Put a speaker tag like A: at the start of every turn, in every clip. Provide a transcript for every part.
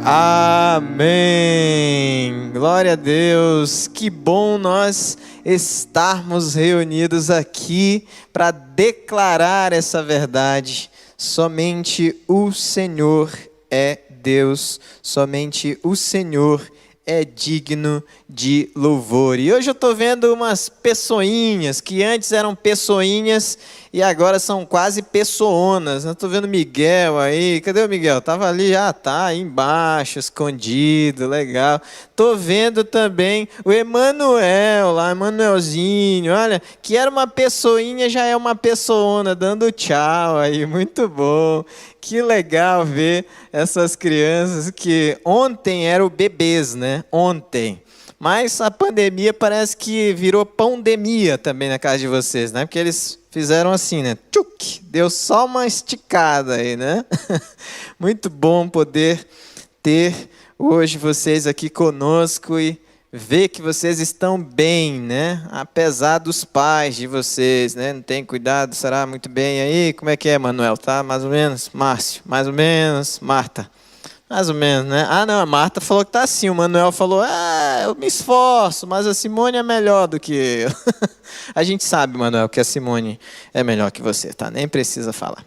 A: Amém! Glória a Deus! Que bom nós estarmos reunidos aqui para declarar essa verdade. Somente o Senhor é Deus, somente o Senhor é digno de louvor. E hoje eu estou vendo umas pessoinhas, que antes eram pessoinhas e agora são quase pessoonas. Eu estou vendo o Miguel aí, cadê o Miguel? Tava ali, tá aí embaixo, escondido, legal. Estou vendo também o Emanuel lá, Emanuelzinho, olha, que era uma pessoinha, já é uma pessoona, dando tchau aí, muito bom. Que legal ver essas crianças que ontem eram bebês, né? Ontem. Mas a pandemia parece que virou pandemia também na casa de vocês, né? Porque eles fizeram assim, né? Tchuc! Deu só uma esticada aí, né? Muito bom poder ter hoje vocês aqui conosco e ver que vocês estão bem, né? Apesar dos pais de vocês, né? Não tem cuidado, será muito bem aí? Como é que é, Manuel? Tá mais ou menos? Márcio, mais ou menos? Marta, mais ou menos, né? Ah, não, a Marta falou que tá assim. O Manuel falou, eu me esforço, mas a Simone é melhor do que eu. A gente sabe, Manuel, que a Simone é melhor que você, tá? Nem precisa falar.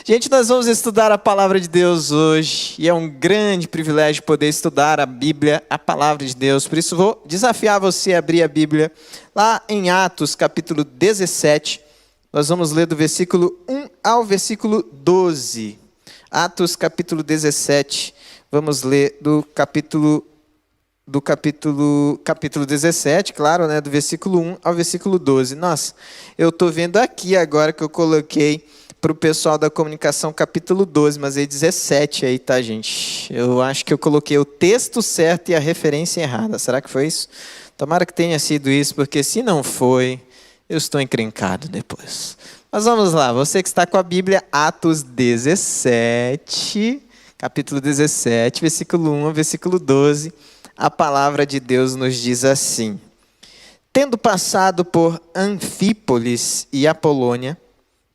A: Gente, nós vamos estudar a palavra de Deus hoje, e é um grande privilégio poder estudar a Bíblia, a palavra de Deus. Por isso vou desafiar você a abrir a Bíblia lá em Atos, capítulo 17. Nós vamos ler do versículo 1 ao versículo 12. Atos, capítulo 17. Vamos ler do capítulo 17, claro, né, do versículo 1 ao versículo 12. Nossa, eu estou vendo aqui agora que eu coloquei para o pessoal da comunicação capítulo 12, mas é 17 aí, tá, gente? Eu acho que eu coloquei o texto certo e a referência errada. Será que foi isso? Tomara que tenha sido isso, porque se não foi, eu estou encrencado depois. Mas vamos lá, você que está com a Bíblia, Atos 17, capítulo 17, versículo 1 ao versículo 12, a palavra de Deus nos diz assim: Tendo passado por Anfípolis e Apolônia,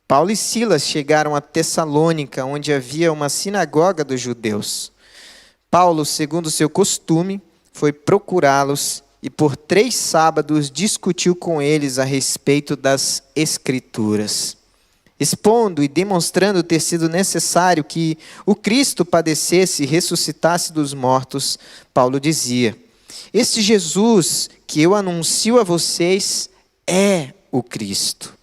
A: Paulo e Silas chegaram a Tessalônica, onde havia uma sinagoga dos judeus. Paulo, segundo seu costume, foi procurá-los e por 3 sábados discutiu com eles a respeito das Escrituras. Expondo e demonstrando ter sido necessário que o Cristo padecesse e ressuscitasse dos mortos, Paulo dizia: Este Jesus que eu anuncio a vocês é o Cristo.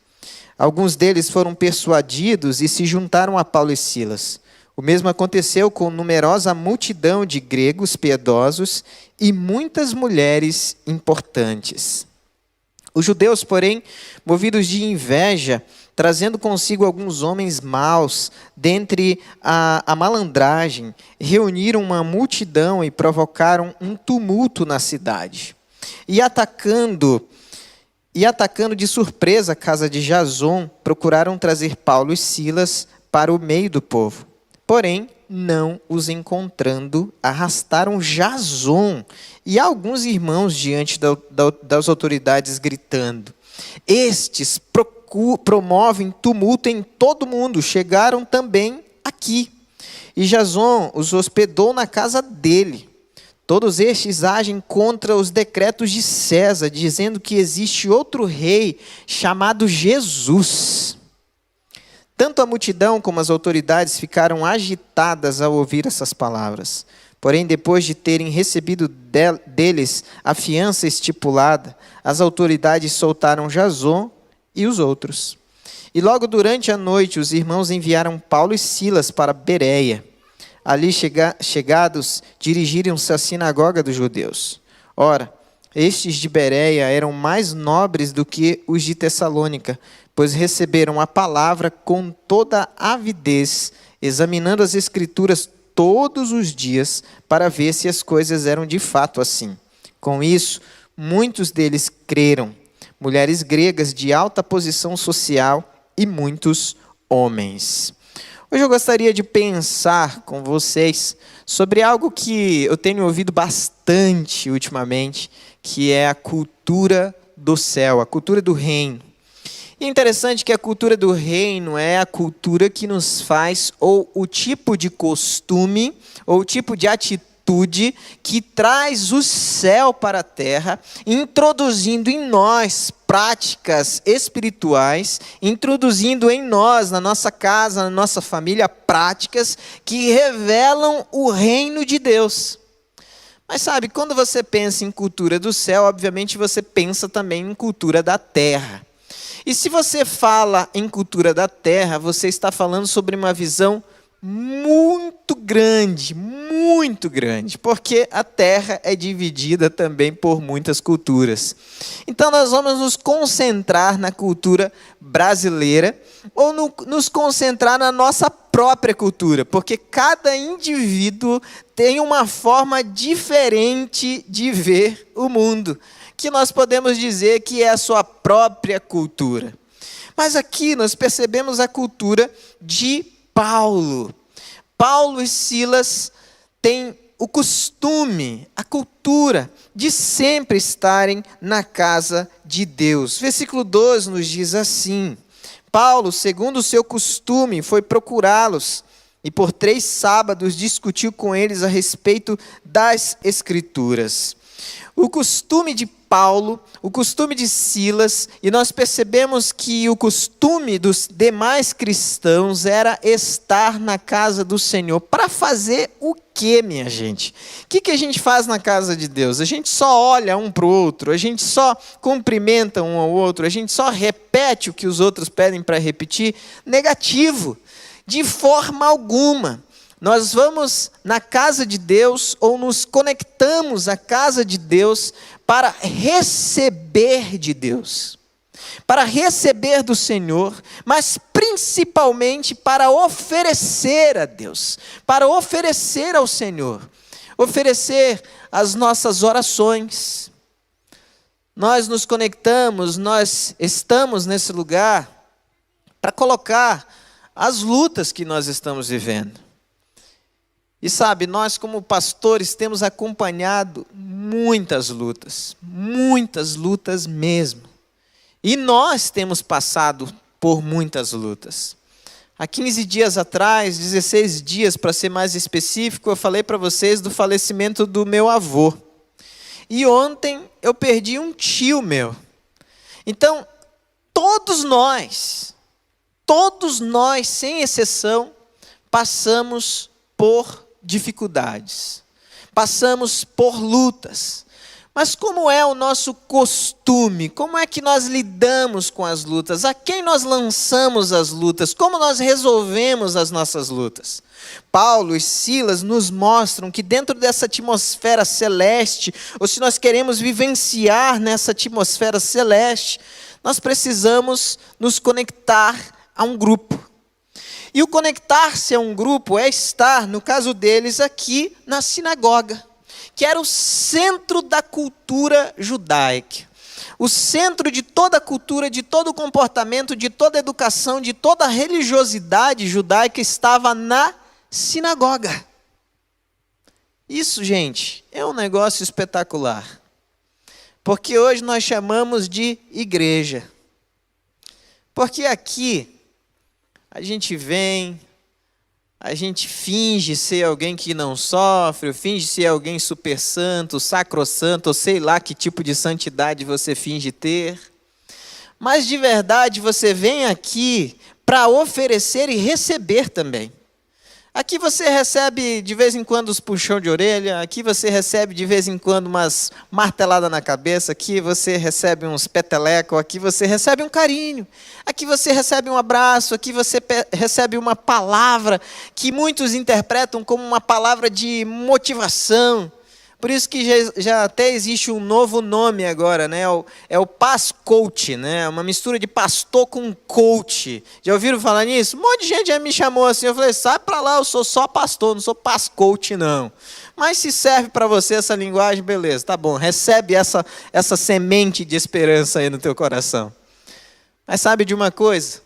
A: Alguns deles foram persuadidos e se juntaram a Paulo e Silas. O mesmo aconteceu com numerosa multidão de gregos piedosos e muitas mulheres importantes. Os judeus, porém, movidos de inveja, trazendo consigo alguns homens maus, dentre a malandragem, reuniram uma multidão e provocaram um tumulto na cidade. E atacando de surpresa a casa de Jason, procuraram trazer Paulo e Silas para o meio do povo. Porém, não os encontrando, arrastaram Jason e alguns irmãos diante das autoridades, gritando: Estes promovem tumulto em todo mundo, chegaram também aqui. E Jason os hospedou na casa dele. Todos estes agem contra os decretos de César, dizendo que existe outro rei chamado Jesus. Tanto a multidão como as autoridades ficaram agitadas ao ouvir essas palavras. Porém, depois de terem recebido deles a fiança estipulada, as autoridades soltaram Jason e os outros. E logo durante a noite, os irmãos enviaram Paulo e Silas para Bereia. Ali chegados, dirigiram-se à sinagoga dos judeus. Ora, estes de Bereia eram mais nobres do que os de Tessalônica, pois receberam a palavra com toda avidez, examinando as Escrituras todos os dias, para ver se as coisas eram de fato assim. Com isso, muitos deles creram, mulheres gregas de alta posição social e muitos homens. Hoje eu gostaria de pensar com vocês sobre algo que eu tenho ouvido bastante ultimamente, que é a cultura do céu, a cultura do reino. E é interessante que a cultura do reino é a cultura que nos faz, ou o tipo de costume, ou o tipo de atitude atitude que traz o céu para a terra, introduzindo em nós práticas espirituais, introduzindo em nós, na nossa casa, na nossa família, práticas que revelam o reino de Deus. Mas sabe, quando você pensa em cultura do céu, obviamente você pensa também em cultura da terra. E se você fala em cultura da terra, você está falando sobre uma visão muito grande, porque a terra é dividida também por muitas culturas. Então nós vamos nos concentrar na cultura brasileira ou nos concentrar na nossa própria cultura, porque cada indivíduo tem uma forma diferente de ver o mundo, que nós podemos dizer que é a sua própria cultura. Mas aqui nós percebemos a cultura de Paulo. Paulo e Silas têm o costume, a cultura de sempre estarem na casa de Deus. Versículo 12 nos diz assim: Paulo, segundo o seu costume, foi procurá-los e por 3 sábados discutiu com eles a respeito das Escrituras. O costume de Paulo, o costume de Silas, e nós percebemos que o costume dos demais cristãos era estar na casa do Senhor. Para fazer o quê, minha gente? O que a gente faz na casa de Deus? A gente só olha um para o outro, a gente só cumprimenta um ao outro, a gente só repete o que os outros pedem para repetir? Negativo, de forma alguma. Nós vamos na casa de Deus ou nos conectamos à casa de Deus para receber de Deus, para receber do Senhor, mas principalmente para oferecer a Deus, para oferecer ao Senhor, oferecer as nossas orações. Nós nos conectamos, nós estamos nesse lugar para colocar as lutas que nós estamos vivendo. E sabe, nós como pastores temos acompanhado muitas lutas mesmo. E nós temos passado por muitas lutas. Há 15 dias atrás, 16 dias para ser mais específico, eu falei para vocês do falecimento do meu avô. E ontem eu perdi um tio meu. Então, todos nós, sem exceção, passamos por dificuldades, passamos por lutas. Mas como é o nosso costume? Como é que nós lidamos com as lutas? A quem nós lançamos as lutas? Como nós resolvemos as nossas lutas? Paulo e Silas nos mostram que dentro dessa atmosfera celeste, ou se nós queremos vivenciar nessa atmosfera celeste, nós precisamos nos conectar a um grupo. E o conectar-se a um grupo é estar, no caso deles, aqui na sinagoga, que era o centro da cultura judaica. O centro de toda a cultura, de todo o comportamento, de toda a educação, de toda a religiosidade judaica estava na sinagoga. Isso, gente, é um negócio espetacular. Porque hoje nós chamamos de igreja. Porque aqui a gente vem, a gente finge ser alguém que não sofre, finge ser alguém super santo, sacrossanto, ou sei lá que tipo de santidade você finge ter. Mas de verdade você vem aqui para oferecer e receber também. Aqui você recebe de vez em quando os puxão de orelha, aqui você recebe de vez em quando umas marteladas na cabeça, aqui você recebe uns petelecos, aqui você recebe um carinho, aqui você recebe um abraço, aqui você recebe uma palavra que muitos interpretam como uma palavra de motivação. Por isso que já até existe um novo nome agora, né? É o Paz Coach, né? Uma mistura de pastor com coach. Já ouviram falar nisso? Um monte de gente já me chamou assim, eu falei, sai para lá, eu sou só pastor, não sou Paz Coach não. Mas se serve para você essa linguagem, beleza, tá bom. Recebe essa semente de esperança aí no teu coração. Mas sabe de uma coisa?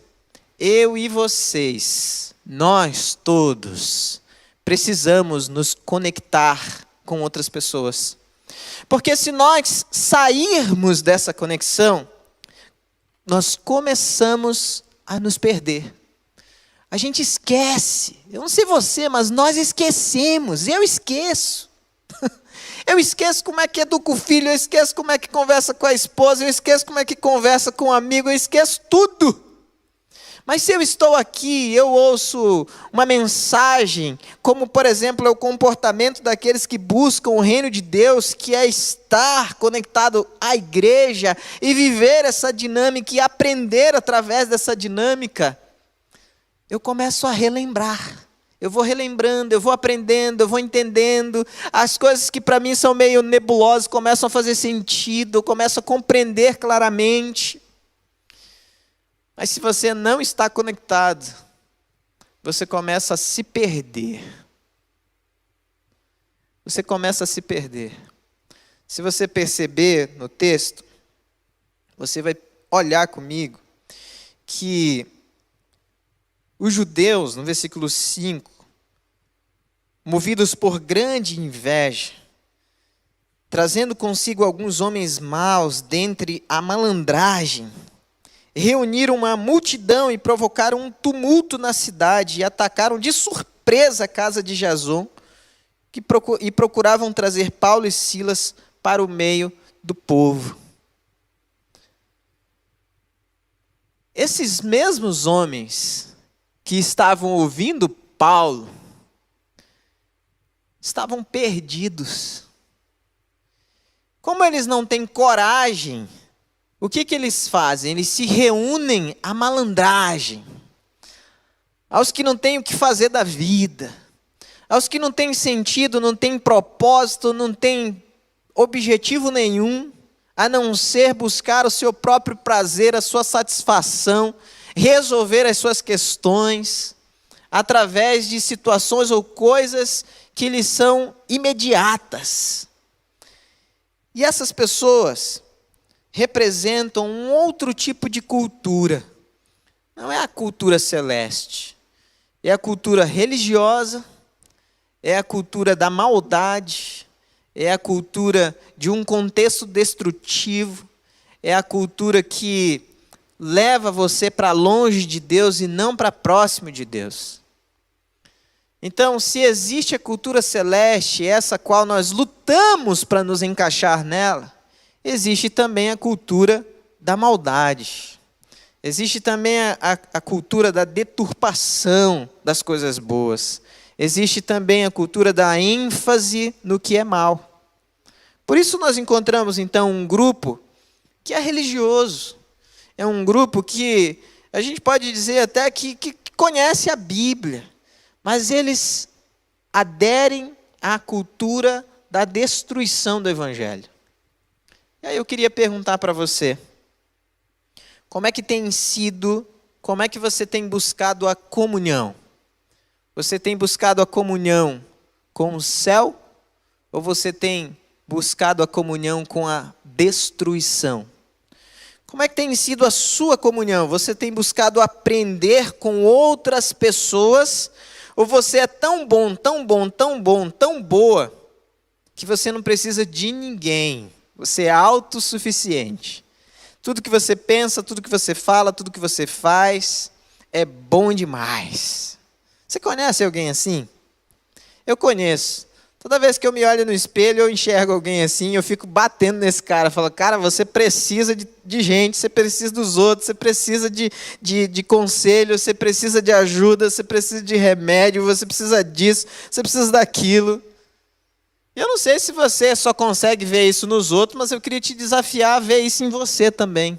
A: Eu e vocês, nós todos, precisamos nos conectar com outras pessoas. Porque se nós sairmos dessa conexão, nós começamos a nos perder. A gente esquece. Eu não sei você, mas nós esquecemos. Eu esqueço. Eu esqueço como é que educa o filho, eu esqueço como é que conversa com a esposa, eu esqueço como é que conversa com o amigo, eu esqueço tudo. Mas se eu estou aqui, eu ouço uma mensagem, como por exemplo é o comportamento daqueles que buscam o reino de Deus, que é estar conectado à igreja e viver essa dinâmica e aprender através dessa dinâmica, eu começo a relembrar. Eu vou relembrando, eu vou aprendendo, eu vou entendendo, as coisas que para mim são meio nebulosas começam a fazer sentido, eu começo a compreender claramente. Mas se você não está conectado, você começa a se perder. Você começa a se perder. Se você perceber no texto, você vai olhar comigo que os judeus, no versículo 5, movidos por grande inveja, trazendo consigo alguns homens maus dentre a malandragem, reuniram uma multidão e provocaram um tumulto na cidade e atacaram de surpresa a casa de Jason e procuravam trazer Paulo e Silas para o meio do povo. Esses mesmos homens que estavam ouvindo Paulo estavam perdidos. Como eles não têm coragem, o que eles fazem? Eles se reúnem à malandragem, aos que não têm o que fazer da vida, aos que não têm sentido, não têm propósito, não têm objetivo nenhum, a não ser buscar o seu próprio prazer, a sua satisfação, resolver as suas questões, através de situações ou coisas que lhes são imediatas. E essas pessoas representam um outro tipo de cultura. Não é a cultura celeste. É a cultura religiosa, é a cultura da maldade, é a cultura de um contexto destrutivo, é a cultura que leva você para longe de Deus e não para próximo de Deus. Então, se existe a cultura celeste, essa qual nós lutamos para nos encaixar nela, existe também a cultura da maldade. Existe também a cultura da deturpação das coisas boas. Existe também a cultura da ênfase no que é mal. Por isso nós encontramos então um grupo que é religioso. É um grupo que a gente pode dizer até que conhece a Bíblia, mas eles aderem à cultura da destruição do Evangelho. E aí eu queria perguntar para você, como é que você tem buscado a comunhão? Você tem buscado a comunhão com o céu ou você tem buscado a comunhão com a destruição? Como é que tem sido a sua comunhão? Você tem buscado aprender com outras pessoas ou você é tão bom, tão bom, tão bom, tão boa que você não precisa de ninguém? Você é autossuficiente. Tudo que você pensa, tudo que você fala, tudo que você faz é bom demais. Você conhece alguém assim? Eu conheço. Toda vez que eu me olho no espelho, eu enxergo alguém assim, eu fico batendo nesse cara. Falo, cara, você precisa de gente, você precisa dos outros, você precisa de conselho, você precisa de ajuda, você precisa de remédio, você precisa disso, você precisa daquilo. Eu não sei se você só consegue ver isso nos outros, mas eu queria te desafiar a ver isso em você também.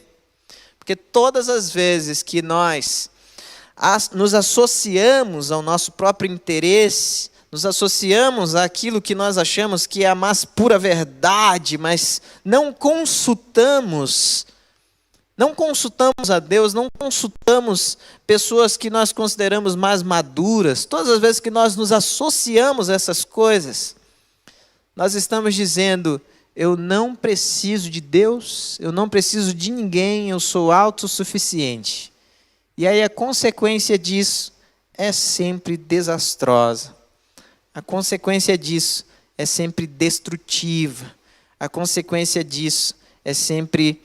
A: Porque todas as vezes que nós nos associamos ao nosso próprio interesse, nos associamos àquilo que nós achamos que é a mais pura verdade, mas não consultamos a Deus, não consultamos pessoas que nós consideramos mais maduras. Todas as vezes que nós nos associamos a essas coisas, nós estamos dizendo, eu não preciso de Deus, eu não preciso de ninguém, eu sou autossuficiente. E aí a consequência disso é sempre desastrosa. A consequência disso é sempre destrutiva. A consequência disso é sempre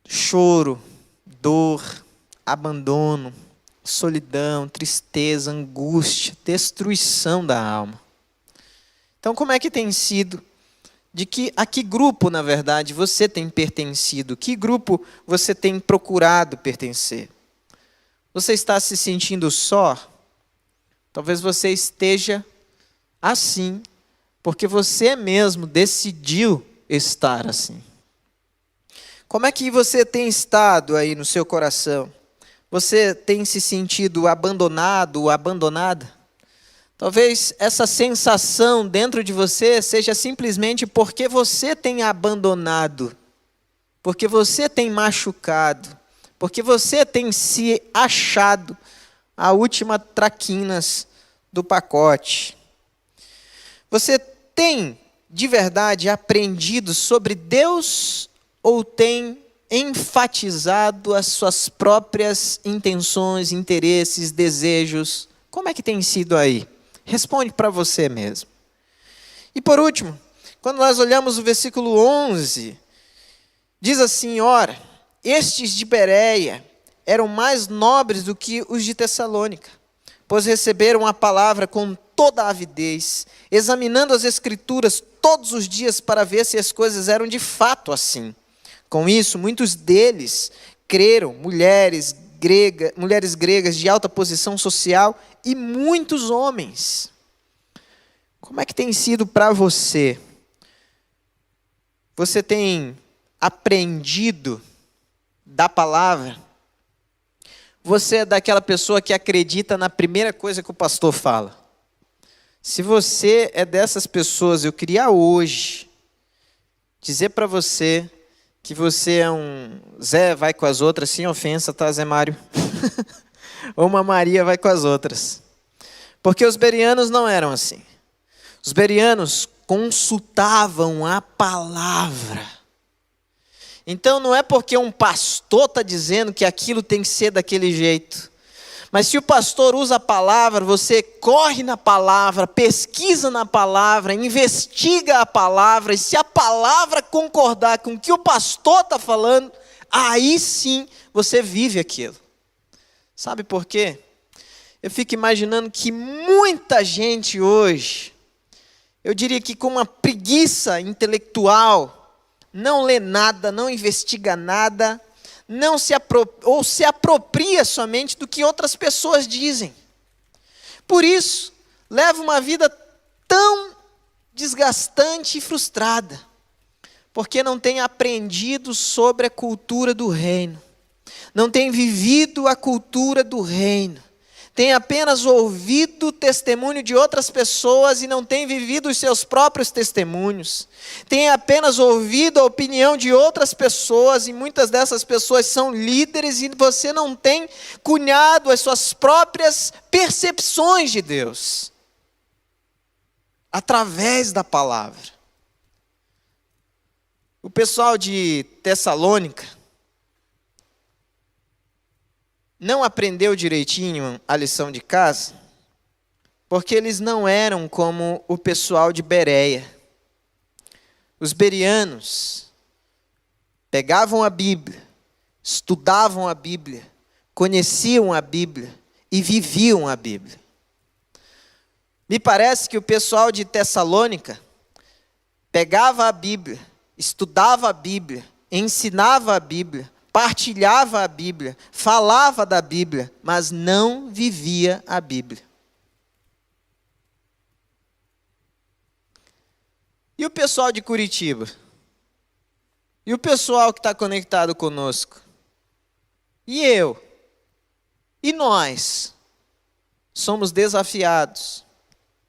A: choro, dor, abandono, solidão, tristeza, angústia, destruição da alma. Então, como é que tem sido? A que grupo, na verdade, você tem pertencido? Que grupo você tem procurado pertencer? Você está se sentindo só? Talvez você esteja assim, porque você mesmo decidiu estar assim. Como é que você tem estado aí no seu coração? Você tem se sentido abandonado ou abandonada? Talvez essa sensação dentro de você seja simplesmente porque você tem abandonado, porque você tem machucado, porque você tem se achado a última traquinas do pacote. Você tem, de verdade, aprendido sobre Deus ou tem enfatizado as suas próprias intenções, interesses, desejos? Como é que tem sido aí? Responde para você mesmo. E por último, quando nós olhamos o versículo 11, diz assim: ora, estes de Bereia eram mais nobres do que os de Tessalônica, pois receberam a palavra com toda a avidez, examinando as Escrituras todos os dias para ver se as coisas eram de fato assim. Com isso, muitos deles creram, mulheres gregas de alta posição social e muitos homens. Como é que tem sido para você? Você tem aprendido da palavra? Você é daquela pessoa que acredita na primeira coisa que o pastor fala? Se você é dessas pessoas, eu queria hoje dizer para você que você é um Zé vai com as outras, sem ofensa, tá, Zé Mário? Ou uma Maria vai com as outras. Porque os bereanos não eram assim. Os bereanos consultavam a palavra. Então não é porque um pastor está dizendo que aquilo tem que ser daquele jeito. Mas se o pastor usa a palavra, você corre na palavra, pesquisa na palavra, investiga a palavra, e se a palavra concordar com o que o pastor está falando, aí sim você vive aquilo. Sabe por quê? Eu fico imaginando que muita gente hoje, eu diria que com uma preguiça intelectual, não lê nada, não investiga nada, ou se apropria somente do que outras pessoas dizem. Por isso, leva uma vida tão desgastante e frustrada, porque não tem aprendido sobre a cultura do reino, não tem vivido a cultura do reino, tem apenas ouvido o testemunho de outras pessoas e não tem vivido os seus próprios testemunhos. Tem apenas ouvido a opinião de outras pessoas e muitas dessas pessoas são líderes e você não tem cunhado as suas próprias percepções de Deus através da palavra. O pessoal de Tessalônica não aprendeu direitinho a lição de casa, porque eles não eram como o pessoal de Bereia. Os bereanos pegavam a Bíblia, estudavam a Bíblia, conheciam a Bíblia e viviam a Bíblia. Me parece que o pessoal de Tessalônica pegava a Bíblia, estudava a Bíblia, ensinava a Bíblia, partilhava a Bíblia, falava da Bíblia, mas não vivia a Bíblia. E o pessoal de Curitiba? E o pessoal que está conectado conosco? E eu? E nós? Somos desafiados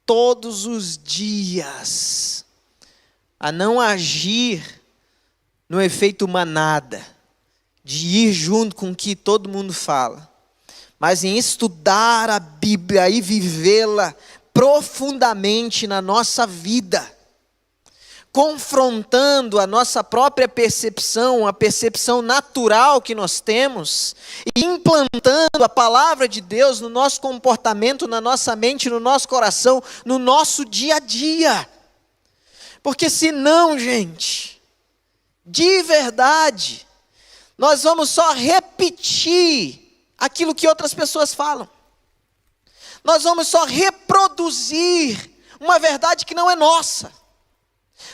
A: todos os dias a não agir no efeito manada, de ir junto com o que todo mundo fala, mas em estudar a Bíblia e vivê-la profundamente na nossa vida, confrontando a nossa própria percepção, a percepção natural que nós temos, e implantando a palavra de Deus no nosso comportamento, na nossa mente, no nosso coração, no nosso dia a dia. Porque senão, gente, de verdade, nós vamos só repetir aquilo que outras pessoas falam. Nós vamos só reproduzir uma verdade que não é nossa.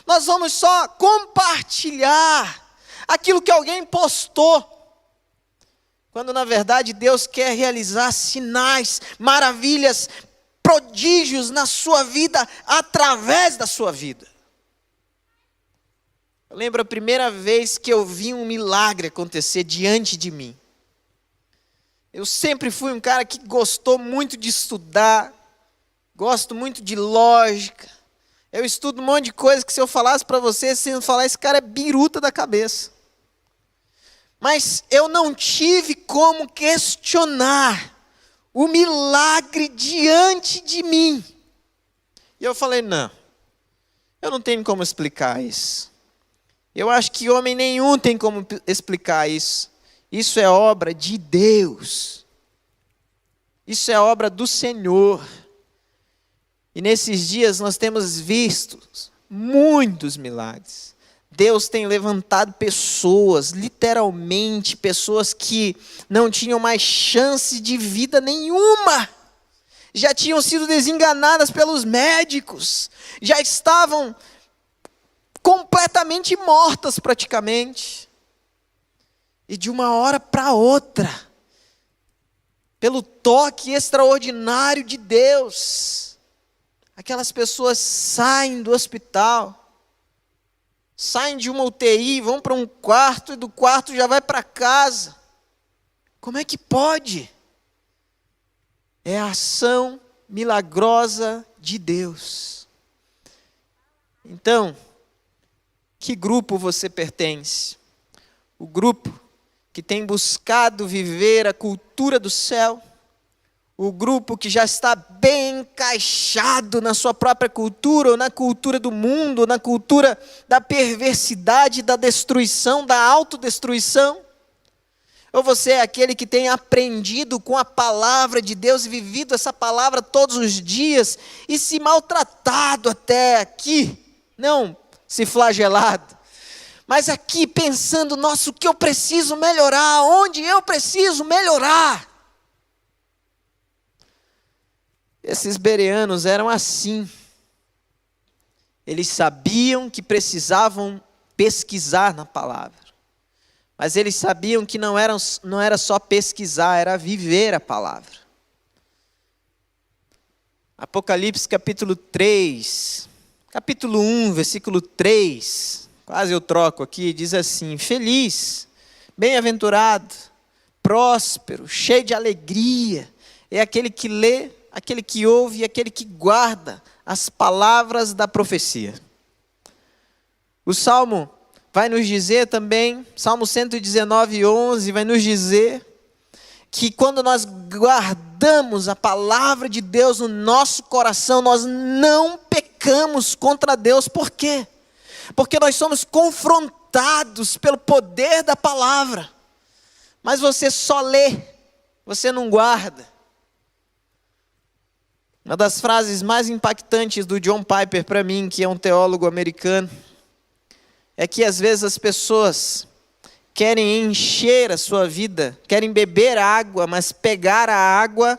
A: Nós vamos só compartilhar aquilo que alguém postou, quando na verdade Deus quer realizar sinais, maravilhas, prodígios na sua vida, através da sua vida. Eu lembro a primeira vez que eu vi um milagre acontecer diante de mim. Eu sempre fui um cara que gostou muito de estudar, gosto muito de lógica. Eu estudo um monte de coisa que se eu falasse para você, você ia falar, esse cara é biruta da cabeça. Mas eu não tive como questionar o milagre diante de mim. E eu falei, não, eu não tenho como explicar isso. Eu acho que homem nenhum tem como explicar isso. Isso é obra de Deus. Isso é obra do Senhor. E nesses dias nós temos visto muitos milagres. Deus tem levantado pessoas, literalmente, pessoas que não tinham mais chance de vida nenhuma. Já tinham sido desenganadas pelos médicos. Já estavam completamente mortas praticamente. E de uma hora para outra, pelo toque extraordinário de Deus, aquelas pessoas saem do hospital, saem de uma UTI, vão para um quarto e do quarto já vai para casa. Como é que pode? É a ação milagrosa de Deus. Então, que grupo você pertence? O grupo que tem buscado viver a cultura do céu? O grupo que já está bem encaixado na sua própria cultura, ou na cultura do mundo, ou na cultura da perversidade, da destruição, da autodestruição? Ou você é aquele que tem aprendido com a palavra de Deus e vivido essa palavra todos os dias e se maltratado até aqui? Não se flagelado, mas aqui pensando, nossa, o que eu preciso melhorar? Onde eu preciso melhorar? Esses bereanos eram assim. Eles sabiam que precisavam pesquisar na palavra. Mas eles sabiam que não era só pesquisar, era viver a palavra. Apocalipse capítulo 3, capítulo 1, versículo 3, quase eu troco aqui, diz assim: feliz, bem-aventurado, próspero, cheio de alegria, é aquele que lê, aquele que ouve e aquele que guarda as palavras da profecia. O Salmo vai nos dizer também, Salmo 119:11, vai nos dizer que quando nós guardamos a palavra de Deus no nosso coração, nós não pecamos contra Deus. Por quê? Porque nós somos confrontados pelo poder da palavra. Mas você só lê, você não guarda. Uma das frases mais impactantes do John Piper para mim, que é um teólogo americano, é que às vezes as pessoas querem encher a sua vida, querem beber água, mas pegar a água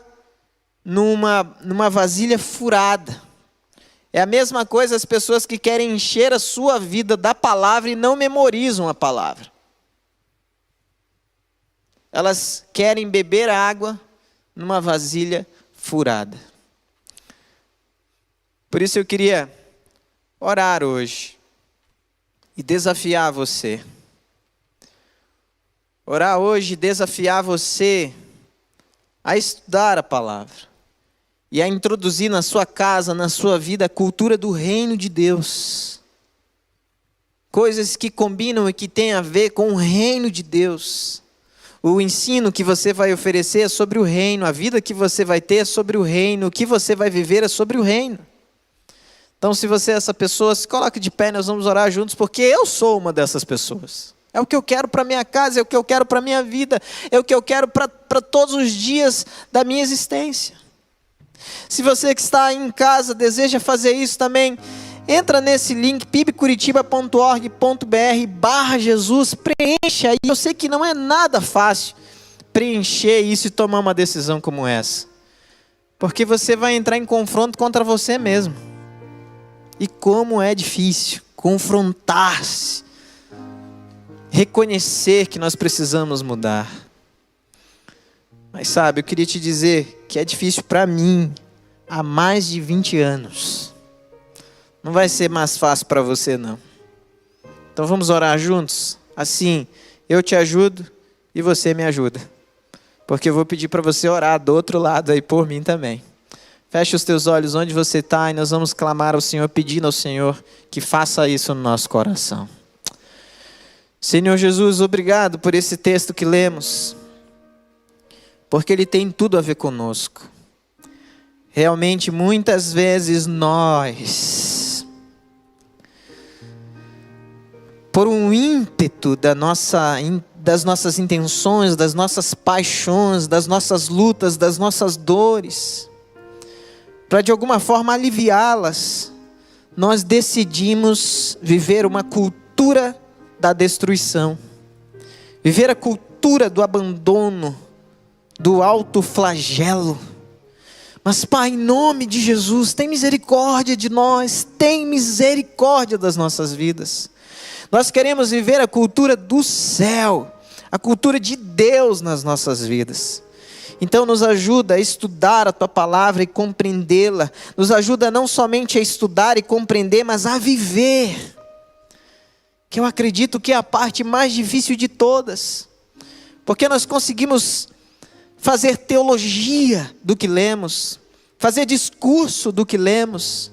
A: numa vasilha furada. É a mesma coisa as pessoas que querem encher a sua vida da palavra e não memorizam a palavra. Elas querem beber água numa vasilha furada. Por isso eu queria orar hoje e desafiar você. Orar hoje e desafiar você a estudar a palavra e a introduzir na sua casa, na sua vida, a cultura do reino de Deus. Coisas que combinam e que têm a ver com o reino de Deus. O ensino que você vai oferecer é sobre o reino, a vida que você vai ter é sobre o reino, o que você vai viver é sobre o reino. Então, se você é essa pessoa, se coloque de pé, nós vamos orar juntos, porque eu sou uma dessas pessoas. É o que eu quero para minha casa, é o que eu quero para minha vida, é o que eu quero para todos os dias da minha existência. Se você que está aí em casa deseja fazer isso também, entra nesse link pibcuritiba.org.br/Jesus, preencha aí. Eu sei que não é nada fácil preencher isso e tomar uma decisão como essa, porque você vai entrar em confronto contra você mesmo. E como é difícil confrontar-se, reconhecer que nós precisamos mudar. Mas sabe, eu queria te dizer que é difícil para mim há mais de 20 anos. Não vai ser mais fácil para você, não. Então vamos orar juntos? Assim, eu te ajudo e você me ajuda. Porque eu vou pedir para você orar do outro lado aí por mim também. Feche os teus olhos onde você está e nós vamos clamar ao Senhor, pedindo ao Senhor que faça isso no nosso coração. Senhor Jesus, obrigado por esse texto que lemos, porque ele tem tudo a ver conosco. Realmente, muitas vezes nós, por um ímpeto das nossas intenções, das nossas paixões, das nossas lutas, das nossas dores, para de alguma forma aliviá-las, nós decidimos viver uma cultura da destruição, viver a cultura do abandono, do autoflagelo. Mas Pai, em nome de Jesus, tem misericórdia de nós, tem misericórdia das nossas vidas. Nós queremos viver a cultura do céu, a cultura de Deus nas nossas vidas. Então nos ajuda a estudar a Tua palavra e compreendê-la. Nos ajuda não somente a estudar e compreender, mas a viver. Que eu acredito que é a parte mais difícil de todas. Porque nós conseguimos fazer teologia do que lemos, fazer discurso do que lemos,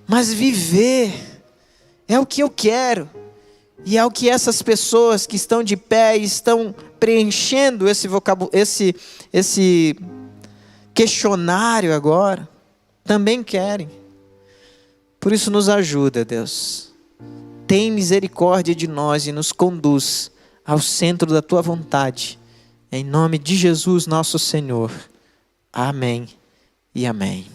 A: mas viver é o que eu quero. E é o que essas pessoas que estão de pé e estão preenchendo esse questionário agora, também querem. Por isso nos ajuda, Deus. Tem misericórdia de nós e nos conduz ao centro da Tua vontade. Em nome de Jesus, nosso Senhor. Amém e amém.